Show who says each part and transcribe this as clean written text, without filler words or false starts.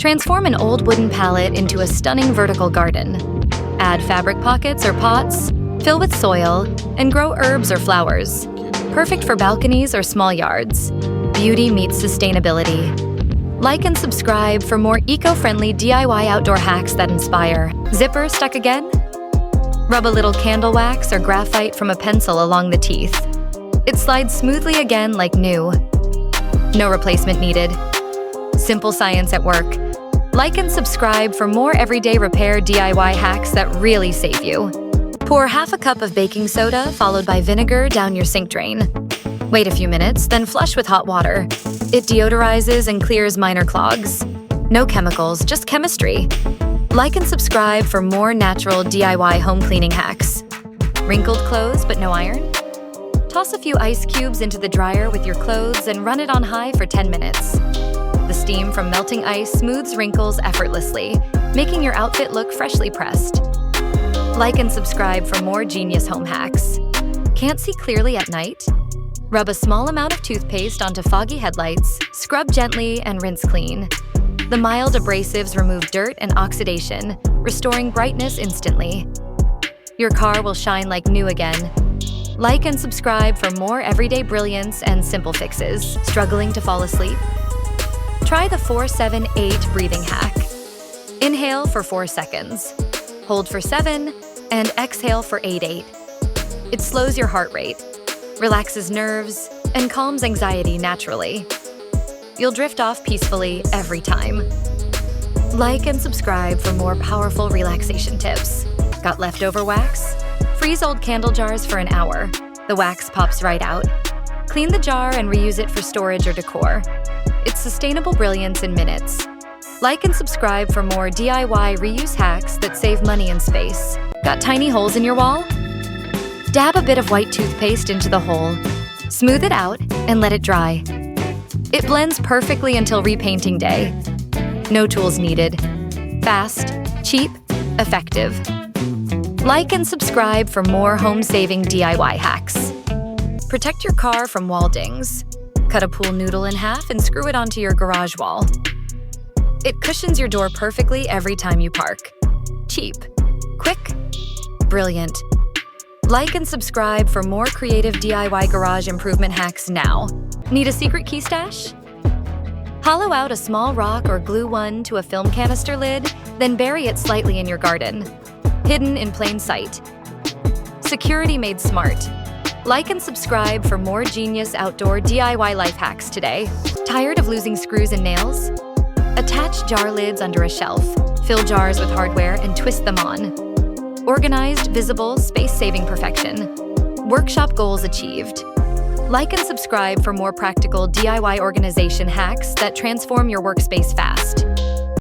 Speaker 1: Transform an old wooden pallet into a stunning vertical garden. Add fabric pockets or pots, fill with soil, and grow herbs or flowers. Perfect for balconies or small yards. Beauty meets sustainability. Like and subscribe for more eco-friendly DIY outdoor hacks that inspire. Zipper stuck again? Rub a little candle wax or graphite from a pencil along the teeth. It slides smoothly again like new. No replacement needed. Simple science at work. Like and subscribe for more everyday repair DIY hacks that really save you. Pour half a cup of baking soda followed by vinegar down your sink drain. Wait a few minutes, then flush with hot water. It deodorizes and clears minor clogs. No chemicals, just chemistry. Like and subscribe for more natural DIY home cleaning hacks. Wrinkled clothes but no iron? Toss a few ice cubes into the dryer with your clothes and run it on high for 10 minutes. The steam from melting ice smooths wrinkles effortlessly, making your outfit look freshly pressed. Like and subscribe for more genius home hacks. Can't see clearly at night? Rub a small amount of toothpaste onto foggy headlights, scrub gently, and rinse clean. The mild abrasives remove dirt and oxidation, restoring brightness instantly. Your car will shine like new again. Like and subscribe for more everyday brilliance and simple fixes. Struggling to fall asleep? Try the 4-7-8 breathing hack. Inhale for 4 seconds, hold for 7, and exhale for 8-8. It slows your heart rate, relaxes nerves, and calms anxiety naturally. You'll drift off peacefully every time. Like and subscribe for more powerful relaxation tips. Got leftover wax? Freeze old candle jars for an hour. The wax pops right out. Clean the jar and reuse it for storage or decor. It's sustainable brilliance in minutes. Like and subscribe for more DIY reuse hacks that save money and space. Got tiny holes in your wall? Dab a bit of white toothpaste into the hole. Smooth it out and let it dry. It blends perfectly until repainting day. No tools needed. Fast, cheap, effective. Like and subscribe for more home-saving DIY hacks. Protect your car from wall dings. Cut a pool noodle in half and screw it onto your garage wall. It cushions your door perfectly every time you park. Cheap, quick, brilliant. Like and subscribe for more creative DIY garage improvement hacks now. Need a secret key stash? Hollow out a small rock or glue one to a film canister lid, then bury it slightly in your garden. Hidden in plain sight. Security made smart. Like and subscribe for more genius outdoor DIY life hacks today. Tired of losing screws and nails? Attach jar lids under a shelf. Fill jars with hardware and twist them on. Organized, visible, space-saving perfection. Workshop goals achieved. Like and subscribe for more practical DIY organization hacks that transform your workspace fast.